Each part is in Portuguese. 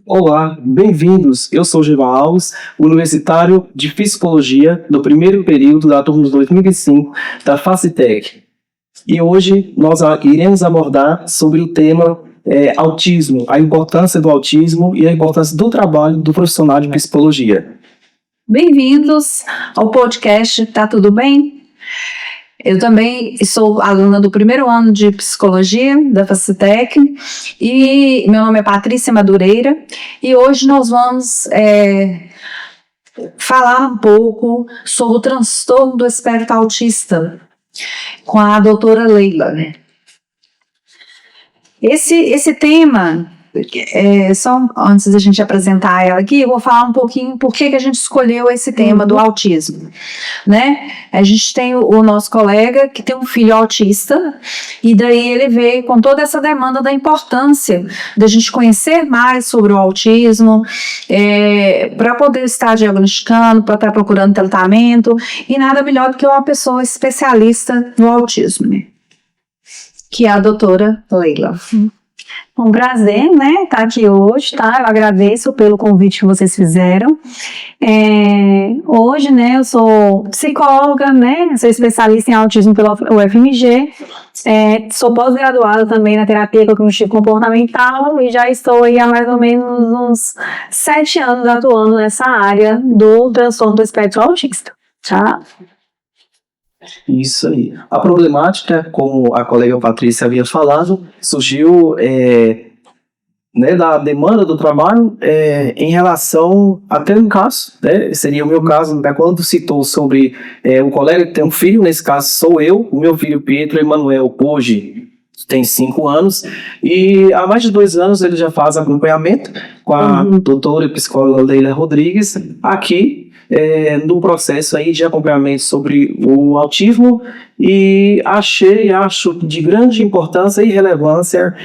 Olá, bem-vindos. Eu sou Giva Alves, universitário de Psicologia do primeiro período da turma de 2005 da Facitec. E hoje nós iremos abordar sobre o tema autismo, a importância do autismo e a importância do trabalho do profissional de psicologia. Bem-vindos ao podcast Tá Tudo Bem? Eu também sou aluna do primeiro ano de Psicologia da Facitec e meu nome é Patrícia Madureira e hoje nós vamos falar um pouco sobre o transtorno do espectro autista com a doutora Leila. Esse tema, só antes da gente apresentar ela aqui, eu vou falar um pouquinho por que a gente escolheu esse tema do autismo, né? A gente tem o nosso colega que tem um filho autista e daí ele veio com toda essa demanda da importância da gente conhecer mais sobre o autismo, para poder estar diagnosticando, para estar procurando tratamento, e nada melhor do que uma pessoa especialista no autismo, né? Que é a doutora Leila. Um prazer, né, estar aqui hoje, tá? Eu agradeço pelo convite que vocês fizeram. Hoje, né, eu sou psicóloga, né, sou especialista em autismo pela UFMG, sou pós-graduada também na terapia cognitivo-comportamental e já estou aí há mais ou menos uns 7 anos atuando nessa área do transtorno do espectro autista, tá? Isso aí. A problemática, como a colega Patrícia havia falado, surgiu da demanda do trabalho em relação, até no caso, né, seria o meu caso, quando citou sobre o colega que tem um filho, nesse caso sou eu, o meu filho Pietro Emanuel, hoje tem 5 anos, e há mais de 2 anos ele já faz acompanhamento com a doutora e psicóloga Leila Rodrigues, aqui no processo aí de acompanhamento sobre o autismo, e acho de grande importância e relevância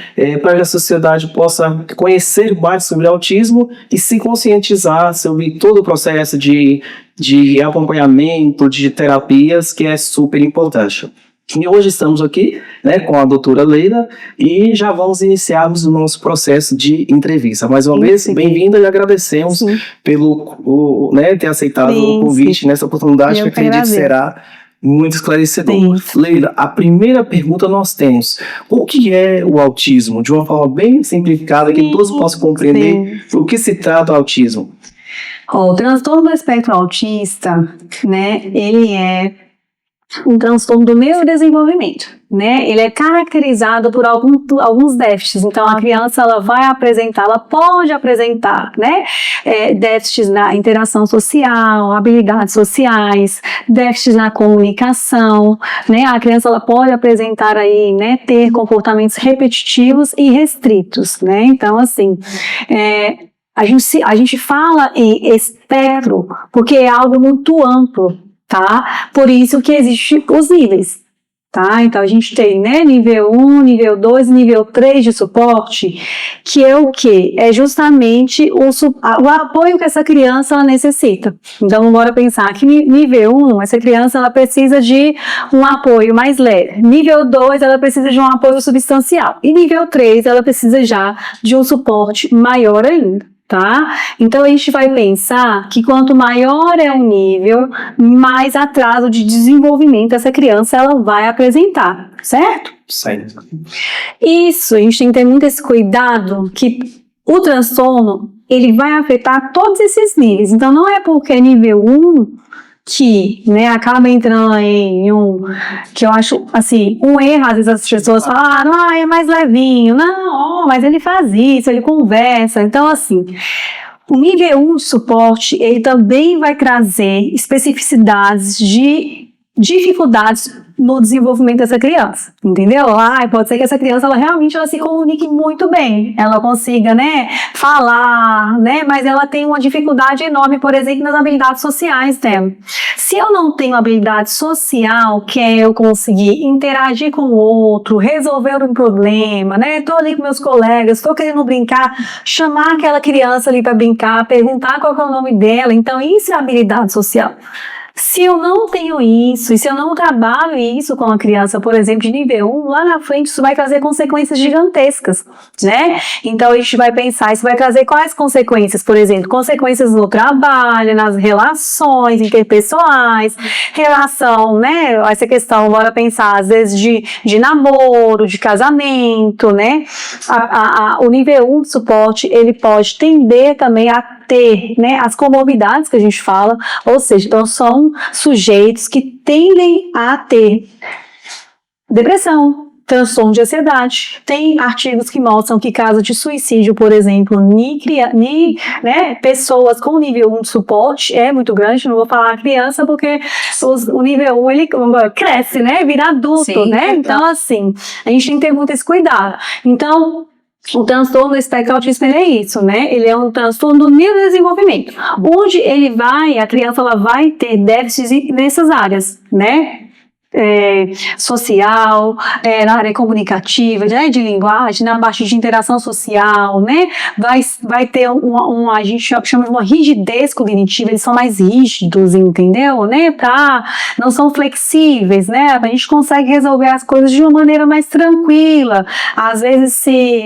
para que a sociedade possa conhecer mais sobre o autismo e se conscientizar sobre todo o processo de acompanhamento, de terapias, que é super importante. E hoje estamos aqui, né, com a doutora Leila e já vamos iniciarmos o nosso processo de entrevista. Mais uma vez, bem-vinda e agradecemos pelo ter aceitado o convite nessa oportunidade, que acredito será muito esclarecedor. Leila, a primeira pergunta nós temos: o que é o autismo? De uma forma bem simplificada, que todos possam compreender o que se trata o autismo. O transtorno do espectro autista, né, ele é um transtorno do neurodesenvolvimento, né? Ele é caracterizado por alguns déficits. Então, a criança ela pode apresentar, né, déficits na interação social, habilidades sociais, déficits na comunicação, né? A criança ela pode apresentar aí, né, ter comportamentos repetitivos e restritos, né? Então, assim, a gente fala em espectro porque é algo muito amplo, tá? Por isso que existem os níveis, tá? Então a gente tem, né, nível 1, nível 2, nível 3 de suporte, que é o quê? É justamente o apoio que essa criança ela necessita. Então bora pensar que nível 1, essa criança ela precisa de um apoio mais leve. Nível 2, ela precisa de um apoio substancial. E nível 3, ela precisa já de um suporte maior ainda. Tá? Então a gente vai pensar que quanto maior é o nível, mais atraso de desenvolvimento essa criança ela vai apresentar, certo? Certo. Isso, a gente tem que ter muito esse cuidado que o transtorno ele vai afetar todos esses níveis. Então não é porque é nível 1 que, né, acaba entrando em um, que eu acho, assim, um erro, às vezes as pessoas falam, é mais levinho, não, mas ele faz isso, ele conversa, então assim, o nível 1 de suporte, ele também vai trazer especificidades de dificuldades no desenvolvimento dessa criança, entendeu? Pode ser que essa criança ela realmente se comunique muito bem, ela consiga, né, falar, né, mas ela tem uma dificuldade enorme, por exemplo, nas habilidades sociais dela. Se eu não tenho habilidade social, que é eu conseguir interagir com o outro, resolver um problema, né, tô ali com meus colegas, tô querendo brincar, chamar aquela criança ali para brincar, perguntar qual é o nome dela, então isso é habilidade social. Se eu não tenho isso, e se eu não trabalho isso com a criança, por exemplo, de nível 1, lá na frente isso vai trazer consequências gigantescas, né? Então a gente vai pensar, isso vai trazer quais consequências? Por exemplo, consequências no trabalho, nas relações interpessoais, relação, né? Essa questão, bora pensar, às vezes de namoro, de casamento, né? O nível 1 de suporte, ele pode tender também a ter, né, as comorbidades que a gente fala, ou seja, então são sujeitos que tendem a ter depressão, transtorno de ansiedade. Tem artigos que mostram que casos de suicídio, por exemplo, né, pessoas com nível 1 de suporte é muito grande, não vou falar criança porque o nível 1 ele cresce, né, vira adulto, sim, né, então assim, a gente tem que ter muito esse cuidado. Então, o transtorno do espectro autista é isso, né? Ele é um transtorno do nível de desenvolvimento, onde a criança ela vai ter déficits nessas áreas, né? Social, na área comunicativa, né, de linguagem, na parte de interação social, né, vai ter a gente chama de uma rigidez cognitiva, eles são mais rígidos, entendeu, né, não são flexíveis, né, a gente consegue resolver as coisas de uma maneira mais tranquila, às vezes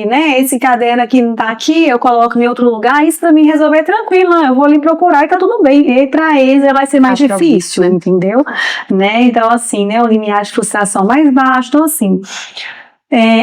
né, esse caderno aqui não tá aqui, eu coloco em outro lugar, isso pra mim resolver é tranquilo, não, eu vou ali procurar e tá tudo bem, e pra eles vai ser mais difícil, né? Entendeu, né, então assim, né, o limiar de frustração mais baixo, então assim,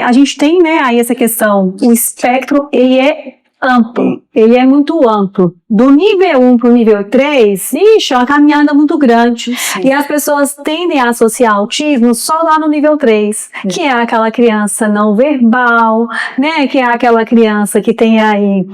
a gente tem, né, aí essa questão, o espectro, ele é amplo, ele é muito amplo, do nível 1 para o nível 3, é uma caminhada muito grande, sim. E as pessoas tendem a associar autismo só lá no nível 3, que é aquela criança não verbal, né, que é aquela criança que tem aí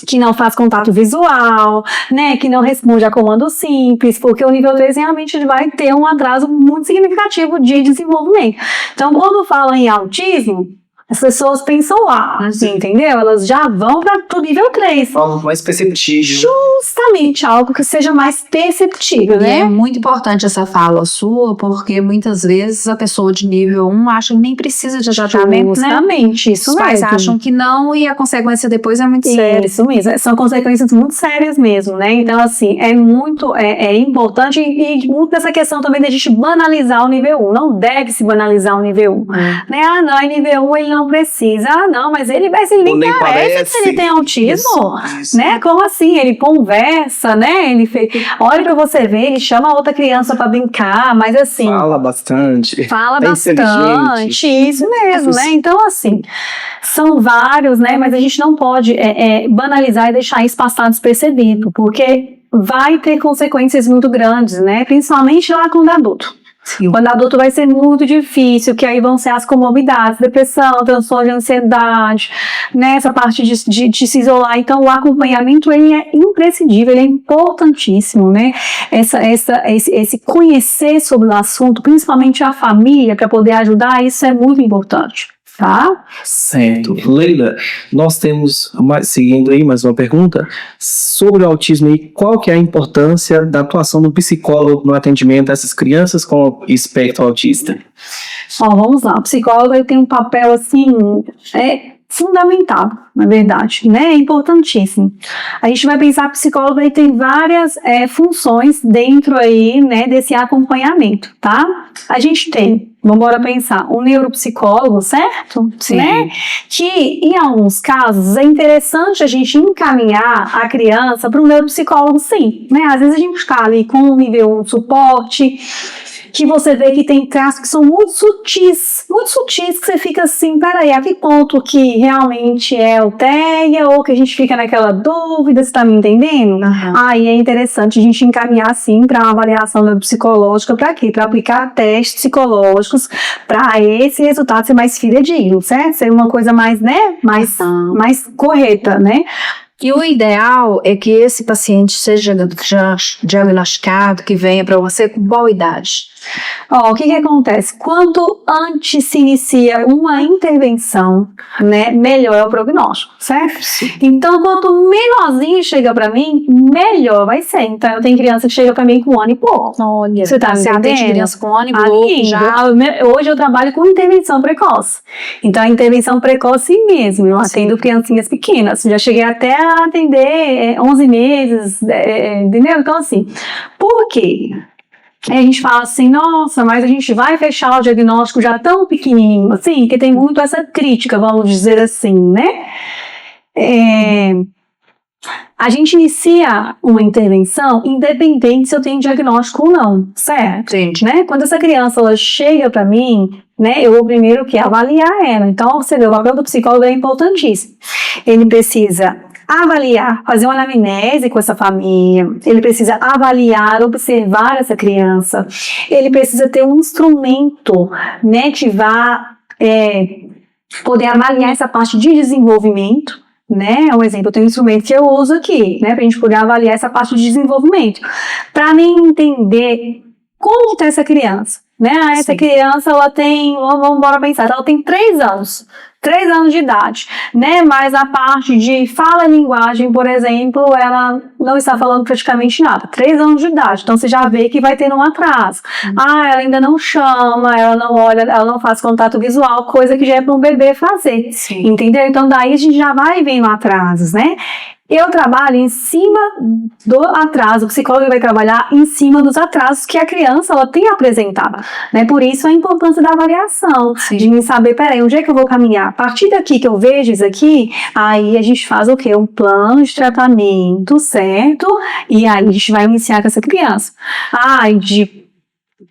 que não faz contato visual, né, que não responde a comando simples, porque o nível 3 realmente vai ter um atraso muito significativo de desenvolvimento. Então, quando falam em autismo, as pessoas pensam lá, assim, entendeu? Elas já vão para o nível 3. Algo mais perceptível. Justamente, algo que seja mais perceptível, né? E é muito importante essa fala sua, porque muitas vezes a pessoa de nível 1 acha que nem precisa de tratamento, justamente, né? Isso Os pais mesmo. acham que não e a consequência depois é muito séria. Isso mesmo, são consequências muito sérias mesmo, né? Então, assim, é muito importante e muito dessa questão também da gente banalizar o nível 1. Não deve se banalizar o nível 1. Né? Ah, não, nível 1 ele não precisa. Ah, não, mas ele nem parece que ele tem autismo, isso. Né? Como assim? Ele conversa, né? Olha pra você ver, ele chama outra criança pra brincar, mas assim... Fala bastante. Isso mesmo, né? Então, assim, são vários, né? Mas a gente não pode banalizar e deixar isso passar despercebido, porque vai ter consequências muito grandes, né? Principalmente lá quando adulto. Sim. Quando adulto vai ser muito difícil, que aí vão ser as comorbidades, depressão, transtorno de ansiedade, né, essa parte de se isolar. Então o acompanhamento ele é imprescindível, ele é importantíssimo, né, esse conhecer sobre o assunto, principalmente a família, para poder ajudar, isso é muito importante. Tá? Certo. Leila, nós temos, seguindo aí mais uma pergunta, sobre o autismo e qual que é a importância da atuação do psicólogo no atendimento dessas crianças com espectro autista? Vamos lá, o psicólogo ele tem um papel assim, fundamental, na verdade, né? É importantíssimo. A gente vai pensar que o psicólogo ele tem várias funções dentro aí, né, desse acompanhamento, tá? A gente tem, vamos embora pensar, um neuropsicólogo, certo? Sim. Né? Que, em alguns casos, é interessante a gente encaminhar a criança para um neuropsicólogo, sim, né? Às vezes a gente está ali com um nível 1 de suporte, que você vê que tem traços que são muito sutis, que você fica assim, peraí, a que ponto que realmente é o TEA, ou que a gente fica naquela dúvida, você tá me entendendo? Uhum. Aí é interessante a gente encaminhar, sim, para uma avaliação psicológica, para quê? Para aplicar testes psicológicos, para esse resultado ser mais fidedigno, certo? Ser uma coisa mais, né, mais correta, né? E o ideal é que esse paciente seja diagnosticado, que venha para você com qual idade? O que acontece? Quanto antes se inicia uma intervenção, né, melhor é o prognóstico, certo? Sim. Então, quanto menorzinho chega pra mim, melhor vai ser. Então, eu tenho criança que chega pra mim com 1 ano e pouco. Olha, você tá entendendo? Criança com 1 ano e pouco já. Hoje eu trabalho com intervenção precoce. Então, a intervenção precoce mesmo. Eu atendo criancinhas pequenas. Já cheguei até a atender 11 meses, entendeu? Então, assim, por quê? Aí a gente fala assim, nossa, mas a gente vai fechar o diagnóstico já tão pequenininho, assim, que tem muito essa crítica, vamos dizer assim, né? A gente inicia uma intervenção independente se eu tenho diagnóstico ou não, certo? Entendi. Né? Quando essa criança ela chega para mim, né, eu vou primeiro que avaliar ela. Então, você vê, o papel do psicólogo é importantíssimo. Ele precisa avaliar, fazer uma anamnese com essa família, ele precisa avaliar, observar essa criança, ele precisa ter um instrumento, né, que vá poder avaliar essa parte de desenvolvimento, né? Um exemplo, eu tenho um instrumento que eu uso aqui, né, pra gente poder avaliar essa parte de desenvolvimento, para mim entender como está essa criança, né? Essa criança, ela tem, vamos pensar, ela tem 3 anos de idade, né? Mas a parte de fala e linguagem, por exemplo, ela não está falando praticamente nada. 3 anos de idade, então você já vê que vai ter um atraso. Ela ainda não chama, ela não olha, ela não faz contato visual, coisa que já é para um bebê fazer. Sim. Entendeu? Então daí a gente já vai vendo atrasos, né? Eu trabalho em cima do atraso, o psicólogo vai trabalhar em cima dos atrasos que a criança ela tem apresentado, né? Por isso a importância da avaliação, Sim. de me saber, peraí, onde é que eu vou caminhar? A partir daqui que eu vejo isso aqui, aí a gente faz o quê? Um plano de tratamento, certo? E aí a gente vai iniciar com essa criança. De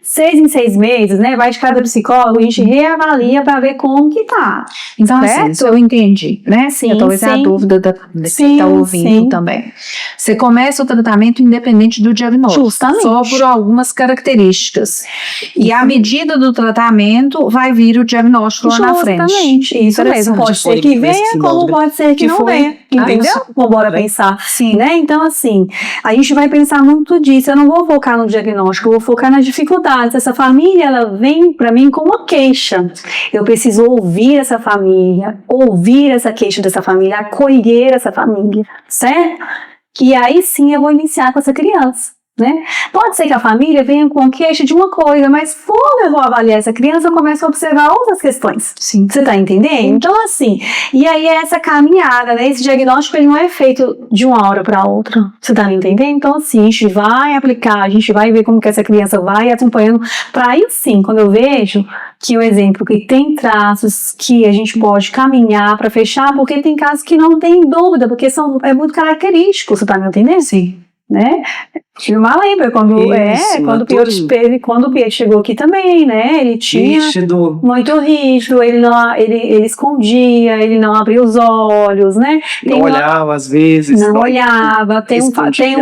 6 em 6 meses, né? Vai de cada psicólogo, a gente reavalia para ver como que tá. Então, assim, certo? isso eu entendi, né? Sim, Talvez é a sim. dúvida de quem Sim, está ouvindo sim. também. Você começa o tratamento independente do diagnóstico. Justamente. Só por algumas características. E à medida do tratamento, vai vir o diagnóstico lá na frente. Justamente, isso mesmo. Pode ser que venha, como pode ser que não venha. Entendeu? Bora pensar. Sim. Né? Então, assim, a gente vai pensar muito disso. Eu não vou focar no diagnóstico, eu vou focar nas dificuldades. Essa família, ela vem para mim com uma queixa. Eu preciso ouvir essa família, ouvir essa queixa dessa família, acolher essa família, certo? Que aí sim eu vou iniciar com essa criança. Né? Pode ser que a família venha com queixa de uma coisa, mas quando eu vou avaliar essa criança, eu começo a observar outras questões. Sim. Você tá entendendo? Então, assim, e aí é essa caminhada, né? Esse diagnóstico ele não é feito de uma hora para outra. Você tá me entendendo? Então, assim, a gente vai aplicar, a gente vai ver como que essa criança vai acompanhando, para aí sim, quando eu vejo que o exemplo que tem traços que a gente pode caminhar para fechar, porque tem casos que não tem dúvida, porque é muito característico, você tá me entendendo? Sim. Né? Tive uma lembra quando o Pietro chegou aqui também, né? Ele tinha muito rígido, ele escondia, ele não abria os olhos, né? Não olhava às vezes. Não olhava, tem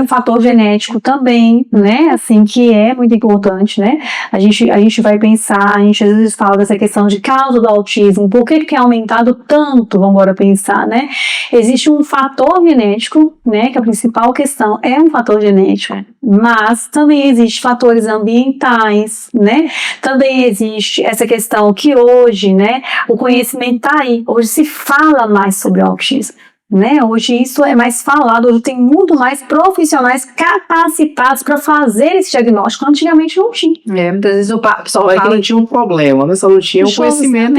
um fator genético também, né? Assim, que é muito importante, né? A gente vai pensar, a gente às vezes fala dessa questão de causa do autismo, por que é aumentado tanto, vamos embora pensar, né? Existe um fator genético, né? Que a principal questão é um fator genético, mas também existem fatores ambientais, né? Também existe essa questão que hoje, né? O conhecimento tá aí, hoje se fala mais sobre o autismo. Né? Hoje isso é mais falado, hoje tem muito mais profissionais capacitados para fazer esse diagnóstico. Antigamente não tinha. Muitas vezes o pessoal fala que não tinha um problema, né? Só não tinha um conhecimento,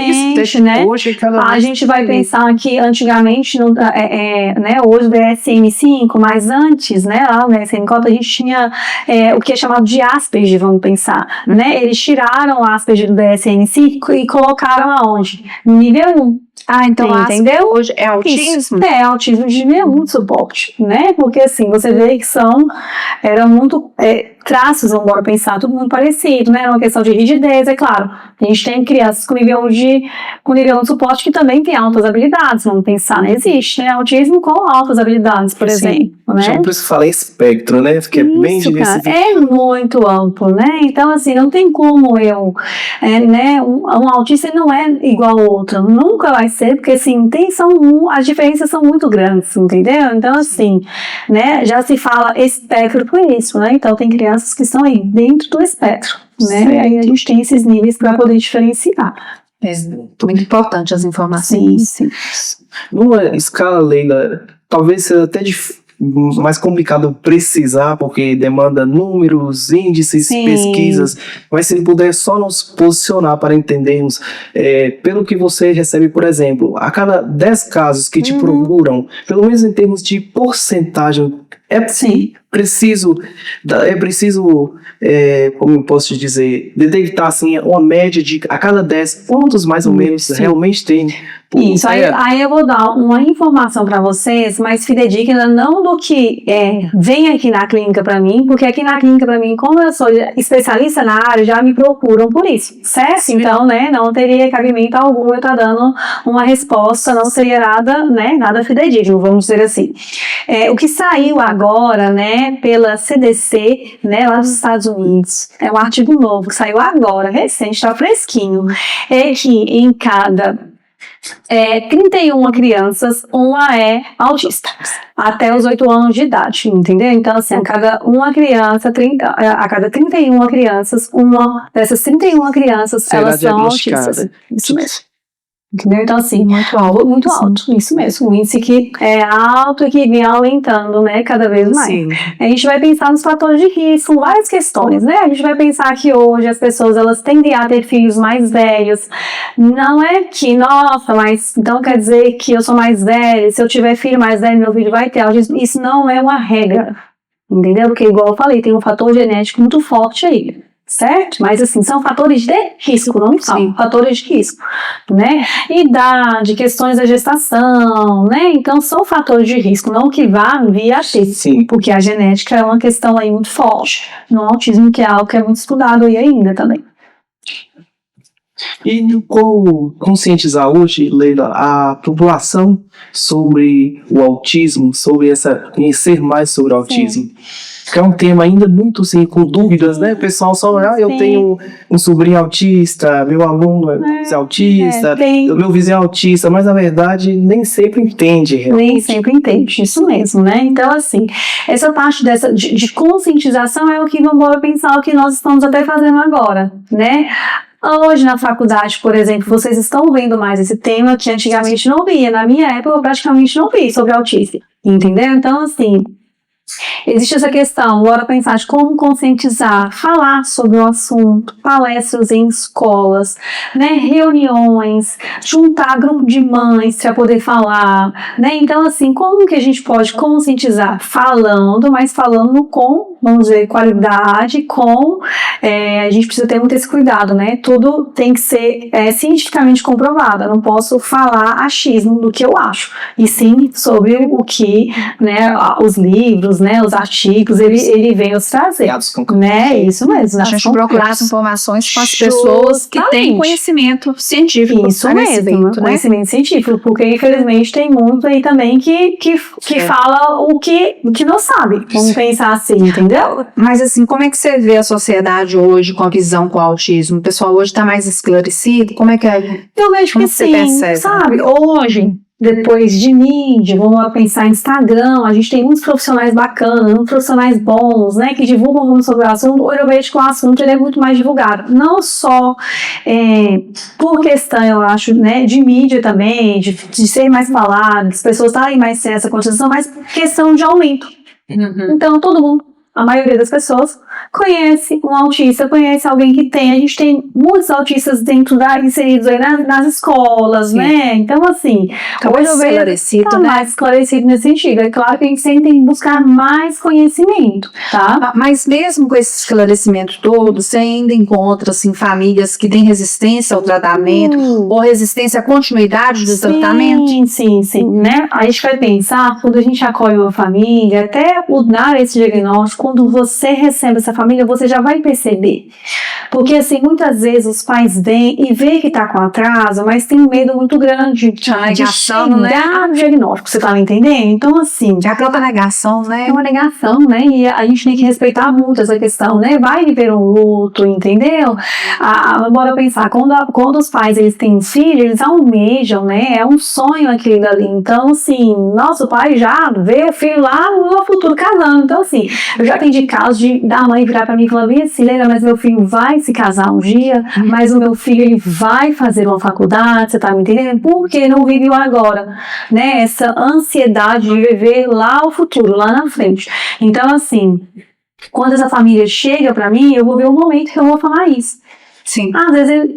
né? Hoje, a gente vai pensar que antigamente, né, hoje o DSM-5, mas antes, né, lá no DSM-4 a gente tinha o que é chamado de Asperger, vamos pensar, né? Eles tiraram o Asperger do DSM-5 e colocaram aonde? No nível 1. Então entendeu? Hoje é autismo? Isso. É autismo de nível 1 de suporte, né? Porque assim, você vê que eram muito traços, vamos embora pensar, tudo muito parecido, né? Era uma questão de rigidez, é claro. A gente tem crianças com nível 1 de suporte que também tem altas habilidades, vamos pensar, né? Existe, né? Autismo com altas habilidades, por exemplo. Né? Por isso que fala espectro, né? Porque isso, é bem diversificado. É muito amplo, né? Então, assim, não tem como né? Um autista não é igual ao outro, nunca vai ser, porque assim, as diferenças são muito grandes, entendeu? Então, assim, né? Já se fala espectro por isso, né? Então, tem crianças que estão aí dentro do espectro, né? E aí a gente tem esses níveis para poder diferenciar. Muito importante as informações. Sim. Numa escala, Leila, talvez seja até mais complicado precisar, porque demanda números, índices, pesquisas, mas se ele puder só nos posicionar para entendermos, pelo que você recebe, por exemplo, a cada 10 casos que te procuram, pelo menos em termos de porcentagem, é preciso, como eu posso te dizer, detectar assim, uma média de a cada 10 quantos mais ou menos realmente tem. Isso, aí eu vou dar uma informação para vocês, mas fidedigna não do que vem aqui na clínica para mim, porque aqui na clínica para mim, como eu sou especialista na área, já me procuram por isso, certo? Sim. Então, né, não teria cabimento algum eu estar dando uma resposta, não seria nada, né, nada fidedigno, vamos dizer assim. O que saiu agora, né, pela CDC, né, lá dos Estados Unidos, é um artigo novo que saiu agora, recente, está fresquinho, é que em cada 31 crianças, uma é autista, até os 8 anos de idade, entendeu? Então, assim, a cada 31 crianças, uma dessas 31 crianças, será elas são autistas. Isso mesmo. Entendeu? Então, assim, muito alto, isso mesmo. Um índice que é alto e que vem aumentando, né, cada vez mais. Sim. A gente vai pensar nos fatores de risco, várias questões, né? A gente vai pensar que hoje as pessoas, elas tendem a ter filhos mais velhos. Não é que, nossa, mas então quer dizer que eu sou mais velho, se eu tiver filho mais velho, meu filho vai ter autismo. Isso não é uma regra, entendeu? Porque, igual eu falei, tem um fator genético muito forte aí. Certo? Mas assim, são fatores de risco, não são fatores de risco, né? Idade, questões da gestação, né? Então são fatores de risco, não que vá vir a ter, porque a genética é uma questão aí muito forte no autismo, que é algo que é muito estudado aí ainda também. E como conscientizar hoje, Leila, a população sobre o autismo, conhecer mais sobre o autismo? Que é um tema ainda muito assim, com dúvidas, né? O pessoal só, eu tenho um sobrinho autista, meu aluno é autista, meu vizinho é autista, mas na verdade nem sempre entende realmente. Nem sempre entende, isso mesmo, né? Então, assim, essa parte de conscientização é o que vamos pensar, o que nós estamos até fazendo agora, né? Hoje na faculdade, por exemplo, vocês estão vendo mais esse tema que antigamente não via. Na minha época, eu praticamente não vi sobre autismo, entendeu? Então, assim, existe essa questão, bora pensar de como conscientizar, falar sobre o assunto, palestras em escolas, né, reuniões, juntar grupo de mães para poder falar, né, então assim, como que a gente pode conscientizar? Falando, mas falando com, vamos dizer, qualidade, a gente precisa ter muito esse cuidado, né, tudo tem que ser cientificamente comprovado, eu não posso falar achismo do que eu acho, e sim sobre o que, né, os livros, né, os artigos, ele vem nos trazer, né, isso mesmo. A gente procurar as informações com as pessoas que têm conhecimento científico. Isso mesmo, né? Conhecimento científico, porque infelizmente tem muito aí também que fala o que não sabe, vamos pensar assim, entendeu? Mas assim, como é que você vê a sociedade hoje com a visão com o autismo? O pessoal hoje está mais esclarecido? Como é que é? Eu vejo que sim, sabe? Hoje, depois de mídia, vamos pensar em Instagram, a gente tem muitos profissionais bacanas, muitos profissionais bons, né, que divulgam muito sobre o assunto. Hoje eu vejo que o assunto ele é muito mais divulgado, não só por questão, eu acho, né, de mídia também, de ser mais falado, as pessoas estarem mais sem essa conscientização, mas por questão de aumento. Então, todo mundo, a maioria das pessoas, conhece um autista, conhece alguém que tem. A gente tem muitos autistas inseridos aí nas escolas, né? Então, assim, tá mais esclarecido, né? Mais esclarecido nesse sentido. É claro que a gente sempre tem que buscar mais conhecimento, tá? Mas mesmo com esse esclarecimento todo, você ainda encontra, assim, famílias que têm resistência ao tratamento ou resistência à continuidade do tratamento? Sim, né? A gente vai pensar, quando a gente acolhe uma família, até dar esse diagnóstico, quando você recebe essa família, você já vai perceber. Porque, assim, muitas vezes os pais vêm e vê que tá com atraso, mas tem um medo muito grande de negação, chegar no diagnóstico, você tá me entendendo? Então, assim... É a própria negação, né? É uma negação, né? E a gente tem que respeitar muito essa questão, né? Vai viver um luto, entendeu? Bora pensar, quando os pais, eles têm filhos, eles almejam, né? É um sonho aquele dali. Então, assim, nosso pai já vê o filho lá no futuro casando. Então, assim, eu já atendi casos da mãe virar pra mim e falar bem assim, Leila, mas meu filho vai se casar um dia, mas o meu filho, ele vai fazer uma faculdade, você tá me entendendo? Porque não vive o agora, né? Essa ansiedade de viver lá o futuro, lá na frente. Então, assim, quando essa família chega pra mim, eu vou ver o momento que eu vou falar isso. Sim. Às vezes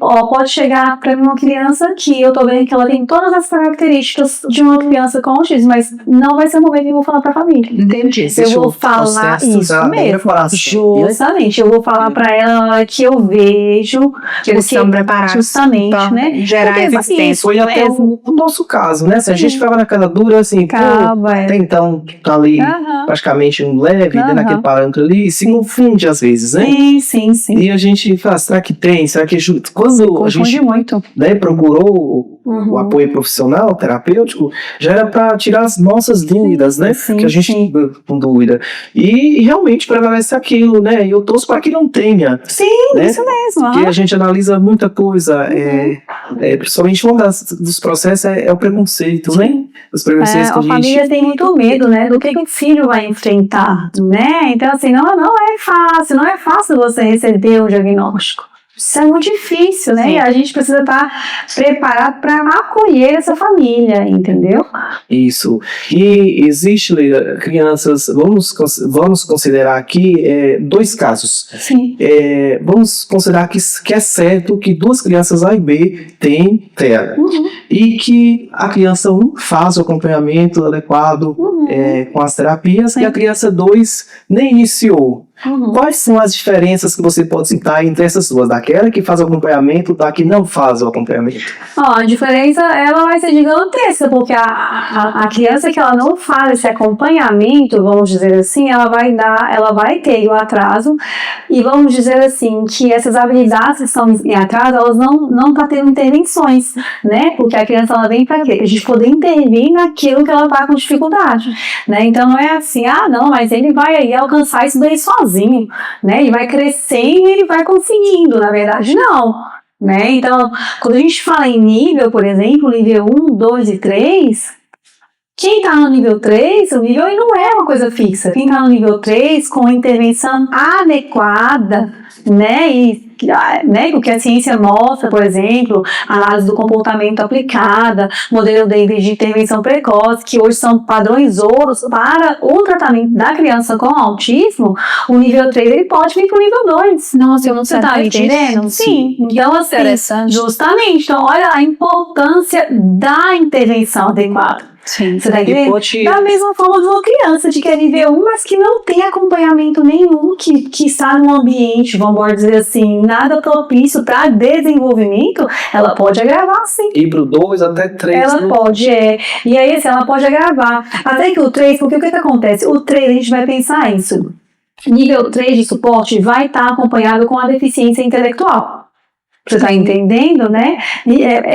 pode chegar para mim uma criança que eu tô vendo que ela tem todas as características de uma criança com autismo, mas não vai ser o momento que eu vou falar para a família. Entendi. Eu vou falar isso mesmo. Justamente, eu vou falar para ela que eu vejo Que eles estão preparados. Justamente, pra né? gerar Porque resistência. Foi até o nosso caso, né? Se a gente ficava na cara dura, assim, até então tá ali praticamente um leve, dentro daquele parâmetro ali, e se confunde às vezes, né? Sim. E a gente fala, será que tem? Será que quando a gente muito. né, procurou o apoio profissional, terapêutico, já era para tirar as nossas dúvidas, né? Que a gente fica com dúvida. E realmente prevalece aquilo, né? E eu torço para que não tenha. Sim, né? isso mesmo. Porque a gente analisa muita coisa, principalmente um dos processos é o preconceito, né? Os preconceitos que A família tem muito medo, né, do que o filho vai enfrentar, né? Então, assim, não é fácil você receber o diagnóstico. Isso é muito difícil, né? E a gente precisa estar preparado para acolher essa família, entendeu? Isso. E existe, Leila, crianças, vamos considerar aqui 2 casos. Sim. Vamos considerar que é certo que 2 crianças A e B têm TEA. E que a criança 1 faz o acompanhamento adequado com as terapias e a criança 2 nem iniciou. Quais são as diferenças que você pode citar entre essas duas? Daquela que faz o acompanhamento, da que não faz o acompanhamento? A diferença ela vai ser gigantesca, porque a criança que ela não faz esse acompanhamento, vamos dizer assim, ela vai ter o atraso, e vamos dizer assim, que essas habilidades que estão em atraso, elas não tá tendo intervenções, né? Porque a criança ela vem para quê? Pra gente poder intervir naquilo que ela tá com dificuldade, né? Então não é assim, mas ele vai aí alcançar isso daí sozinho, né? Ele vai crescendo e ele vai conseguindo, na verdade não, né? Então, quando a gente fala em nível, por exemplo, nível 1, 2 e 3, quem está no nível 3, o nível não é uma coisa fixa. Quem está no nível 3, com a intervenção adequada, né, o que a ciência mostra, por exemplo, análise do comportamento aplicada, modelo Davis de intervenção precoce, que hoje são padrões ouros para o tratamento da criança com autismo, o nível 3 ele pode vir para o nível 2. Nossa, eu não Você está sabia entendendo? disso. Sim. Então, assim, Interessante. justamente. Então, olha a importância da intervenção adequada. Sim. Você tá entendendo? Da mesma forma de uma criança de que é nível 1, mas que não tem acompanhamento nenhum, que está num ambiente, vamos dizer assim, nada propício para desenvolvimento, ela pode agravar sim. Ir pro 2 até 3. Ela pode, E aí, assim, ela pode agravar. Até que o 3, porque o que acontece? O 3, a gente vai pensar isso. Nível 3 de suporte vai estar acompanhado com a deficiência intelectual. Você tá entendendo, né?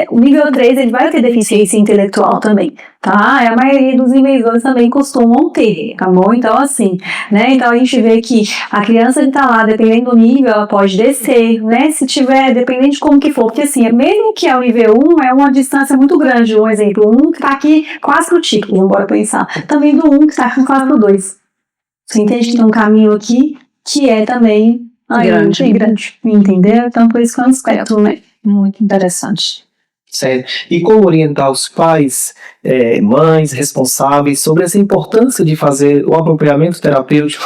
O nível 3, ele vai ter deficiência intelectual também, tá? A maioria dos níveis 2 também costumam ter, tá bom? Então, assim, né? Então, a gente vê que a criança que tá lá, dependendo do nível, ela pode descer, né? Se tiver, dependendo de como que for, porque assim, mesmo que é o nível 1, é uma distância muito grande. Um exemplo, um que tá aqui quase pro título, vamos embora pensar. Também do 1 que tá quase pro 2. Você entende que tem um caminho aqui que é também grande, entendeu? Então, por isso que é um espectro, né? Muito interessante. Certo. E como orientar os pais, mães, responsáveis sobre essa importância de fazer o acompanhamento terapêutico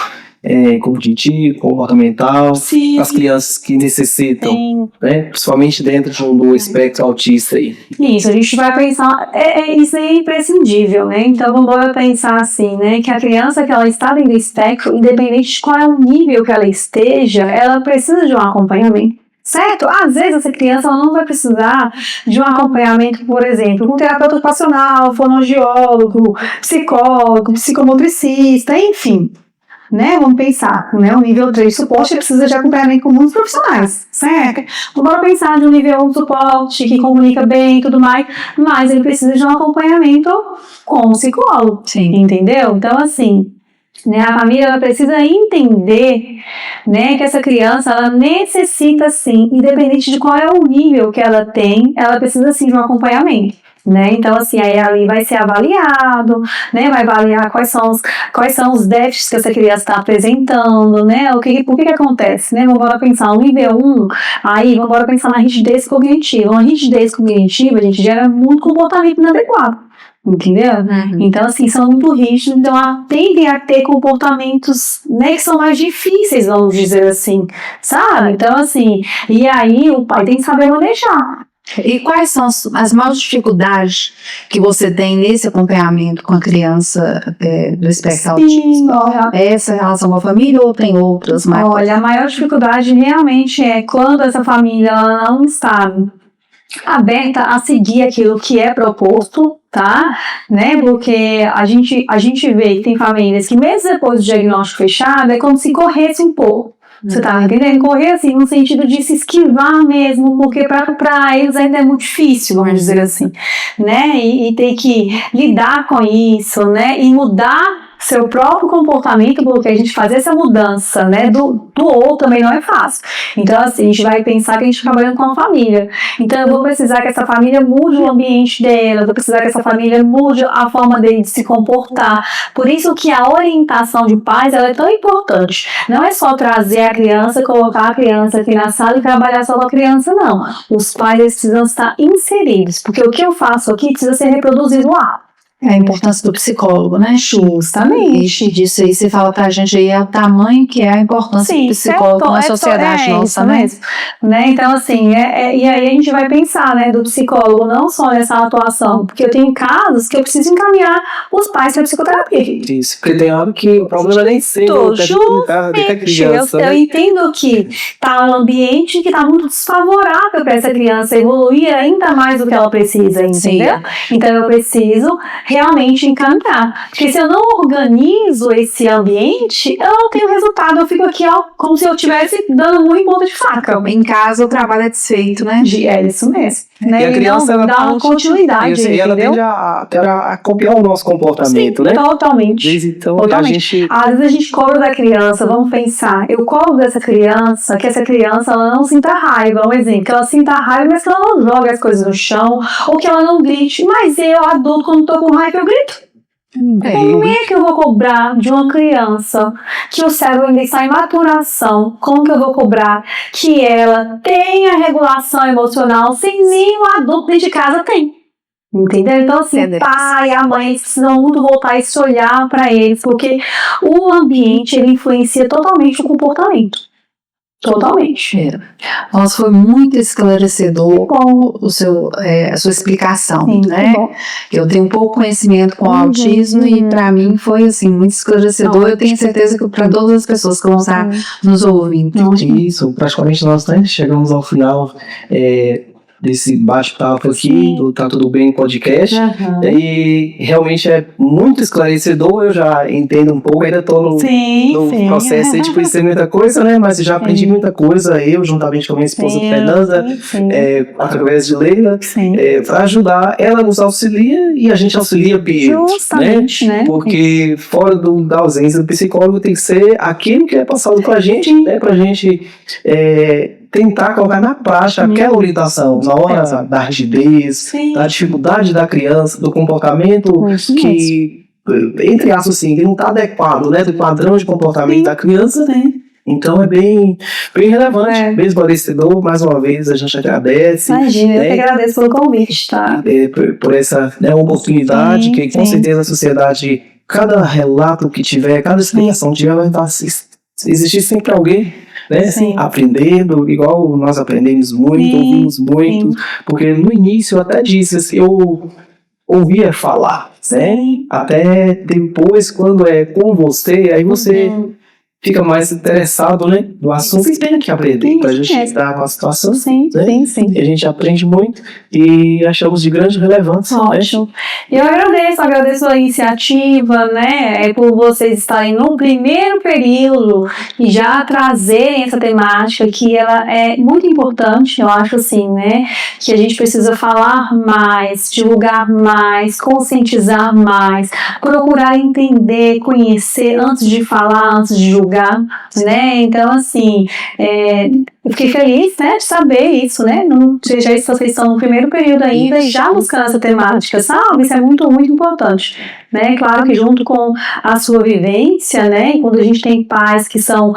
cognitivo, comportamental, as crianças que necessitam, né? Principalmente dentro do espectro autista aí. Isso, a gente vai pensar, isso é imprescindível, né? Então vamos pensar assim, né? Que a criança que ela está dentro do espectro, independente de qual é o nível que ela esteja, ela precisa de um acompanhamento. Certo? Às vezes essa criança ela não vai precisar de um acompanhamento, por exemplo, com um terapeuta ocupacional, fonoaudiólogo, psicólogo, psicomotricista, enfim. Né? Vamos pensar, né? O nível 3 de suporte precisa de acompanhamento com muitos profissionais, certo? Vamos pensar de um nível 1 de suporte que comunica bem e tudo mais, mas ele precisa de um acompanhamento com um psicólogo, entendeu? Então, assim, né, a família ela precisa entender, né, que essa criança ela necessita, sim, independente de qual é o nível que ela tem, ela precisa, sim, de um acompanhamento. Né? Então, assim, aí ali vai ser avaliado, né? Vai avaliar quais são os déficits que essa criança está apresentando, né? Por que acontece, né? Vamos pensar no nível 1, aí vamos pensar na rigidez cognitiva. Uma rigidez cognitiva, a gente gera muito comportamento inadequado. Entendeu? Então, assim, são muito rígidos, então tendem a ter comportamentos, né, que são mais difíceis, vamos dizer assim, sabe? Então, assim, e aí o pai tem que saber manejar. E quais são as maiores dificuldades que você tem nesse acompanhamento com a criança do espectro autista? Olha, É essa relação com a família ou tem outras? olha, a maior dificuldade realmente é quando essa família ela não está aberta a seguir aquilo que é proposto, tá? Né? Porque a gente vê que tem famílias que mesmo depois do diagnóstico fechado é como se corresse um pouco. Você tá entendendo? Correr assim, no sentido de se esquivar mesmo, porque para eles ainda é muito difícil, vamos dizer assim, né? E ter que lidar com isso, né? E mudar seu próprio comportamento, porque a gente fazer essa mudança, né, do outro também não é fácil. Então, assim, a gente vai pensar que a gente está trabalhando com a família. Então, eu vou precisar que essa família mude o ambiente dela, eu vou precisar que essa família mude a forma dele de se comportar. Por isso que a orientação de pais, ela é tão importante. Não é só trazer a criança, colocar a criança aqui na sala e trabalhar só com a criança, não. Os pais eles precisam estar inseridos, porque o que eu faço aqui precisa ser reproduzido lá. É a importância do psicólogo, né? Justamente. E disso aí você fala pra gente aí o tamanho que é a importância do psicólogo na sociedade nossa, né? Mesmo, né? Então, assim, e aí a gente vai pensar, né, do psicólogo não só nessa atuação, porque eu tenho casos que eu preciso encaminhar os pais para psicoterapia. Isso, porque tem hora que o problema nem ser da criança. Eu entendo que tá um ambiente que tá muito desfavorável para essa criança evoluir ainda mais do que ela precisa, entendeu? Então eu preciso realmente encaminhar. Porque se eu não organizo esse ambiente, eu não tenho resultado. Eu fico aqui, ó, como se eu estivesse dando muito em ponta de faca. Em casa o trabalho é desfeito, né? É isso mesmo. Né? E a criança, ela dá uma continuidade, e ela tende a copiar o nosso comportamento, né? Totalmente. Então, totalmente. Às vezes a gente cobra da criança, vamos pensar, eu cobro dessa criança, que essa criança ela não sinta raiva, um exemplo, que ela sinta raiva, mas que ela não joga as coisas no chão, ou que ela não grite, mas eu, adulto, quando tô com raiva, eu grito. Como é que eu vou cobrar de uma criança que o cérebro ainda está em maturação? Como que eu vou cobrar que ela tenha regulação emocional sem nenhum adulto dentro de casa tem? Entendeu? Então, assim, o pai e a mãe eles precisam muito voltar esse olhar para eles, porque o ambiente ele influencia totalmente o comportamento. Totalmente. Nossa, foi muito esclarecedor a sua explicação, né? Eu tenho um pouco conhecimento com o autismo e para mim foi assim muito esclarecedor. Eu tenho certeza que para todas as pessoas que vão estar nos ouvindo. Isso, praticamente nós chegamos ao final desse bate-papo aqui do Tá Tudo Bem podcast. E realmente é muito esclarecedor. Eu já entendo um pouco, ainda estou no processo de conhecer muita coisa, né? Mas já aprendi muita coisa, eu juntamente com a minha esposa Fernanda, através de Leila, para ajudar. Ela nos auxilia e a gente auxilia eles, justamente, né? Porque fora da ausência do psicólogo tem que ser aquilo que é passado pra gente, né? Pra gente tentar colocar na prática aquela orientação na hora da rigidez, da dificuldade da criança, do comportamento que, entre aspas, assim, que não está adequado, né, do padrão de comportamento da criança, né? Então é bem relevante, bem esclarecedor. Mais uma vez a gente agradece. Imagina, eu que agradeço pelo convite, tá? Por essa oportunidade que com certeza a sociedade, cada relato que tiver, cada explicação que tiver, vai existir sempre alguém, né, aprendendo, igual nós aprendemos muito, ouvimos muito, porque no início eu até disse assim, eu ouvia falar, né, até depois quando é com você, aí você fica mais interessado, né, no assunto e tem que aprender pra gente lidar com a situação, né? E a gente aprende muito e achamos de grande relevância. Ótimo. Eu agradeço a iniciativa, né, por vocês estarem no primeiro período e já trazerem essa temática que ela é muito importante, eu acho assim, né, que a gente precisa falar mais, divulgar mais, conscientizar mais, procurar entender, conhecer antes de falar, antes de julgar, né? Então, assim, eu fiquei feliz, né, de saber isso, né? Não seja isso, vocês estão no primeiro período ainda e já buscando essa temática, sabe? Isso é muito, muito importante, né? Claro que junto com a sua vivência, né? E quando a gente tem pais que são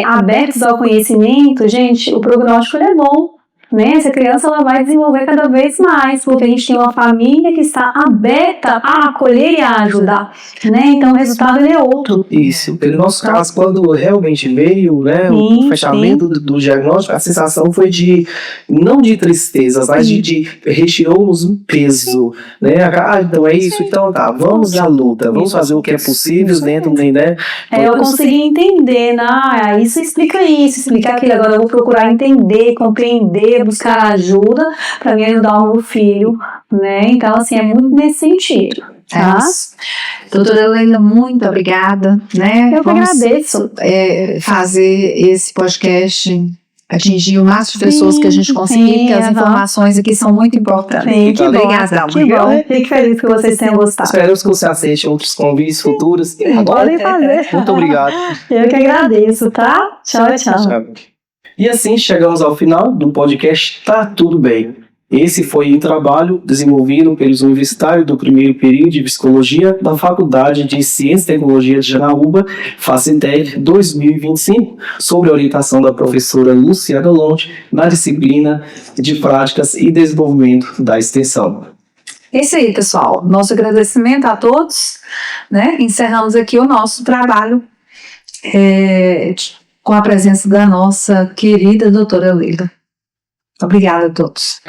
abertos ao conhecimento, gente, o prognóstico ele é bom. né? Essa criança ela vai desenvolver cada vez mais, porque a gente tem uma família que está aberta a acolher e a ajudar, né? Então o resultado ele é outro. Isso. Pelo nosso caso, quando realmente veio, né, o Sim, fechamento do diagnóstico, a sensação foi não de tristeza, mas de retirou-nos um peso, né? Então é isso, então tá, vamos à luta, vamos fazer o que é possível dentro, né? Eu consegui entender, né? Isso explica aquilo. Agora eu vou procurar entender, compreender, buscar ajuda para me ajudar o meu filho, né? Então, assim, é muito nesse sentido. Tá? Doutora Leila, muito obrigada, né? Eu que agradeço. Fazer esse podcast atingir o máximo de pessoas que a gente conseguir, porque as informações aqui são muito importantes. Sim, que obrigada. Que bom. Fico feliz que vocês tenham gostado. Esperamos que você aceite outros convites futuros. Podem fazer. Muito obrigado. Eu que agradeço, tá? Tchau, tchau. E assim chegamos ao final do podcast Tá Tudo Bem. Esse foi um trabalho desenvolvido pelos universitários do primeiro período de Psicologia da Faculdade de Ciência e Tecnologia de Janaúba, FACINTEC 2025, sob a orientação da professora Luciana Lonte, na disciplina de Práticas e Desenvolvimento da Extensão. É isso aí, pessoal. Nosso agradecimento a todos, né? Encerramos aqui o nosso trabalho com a presença da nossa querida doutora Leila. Obrigada a todos.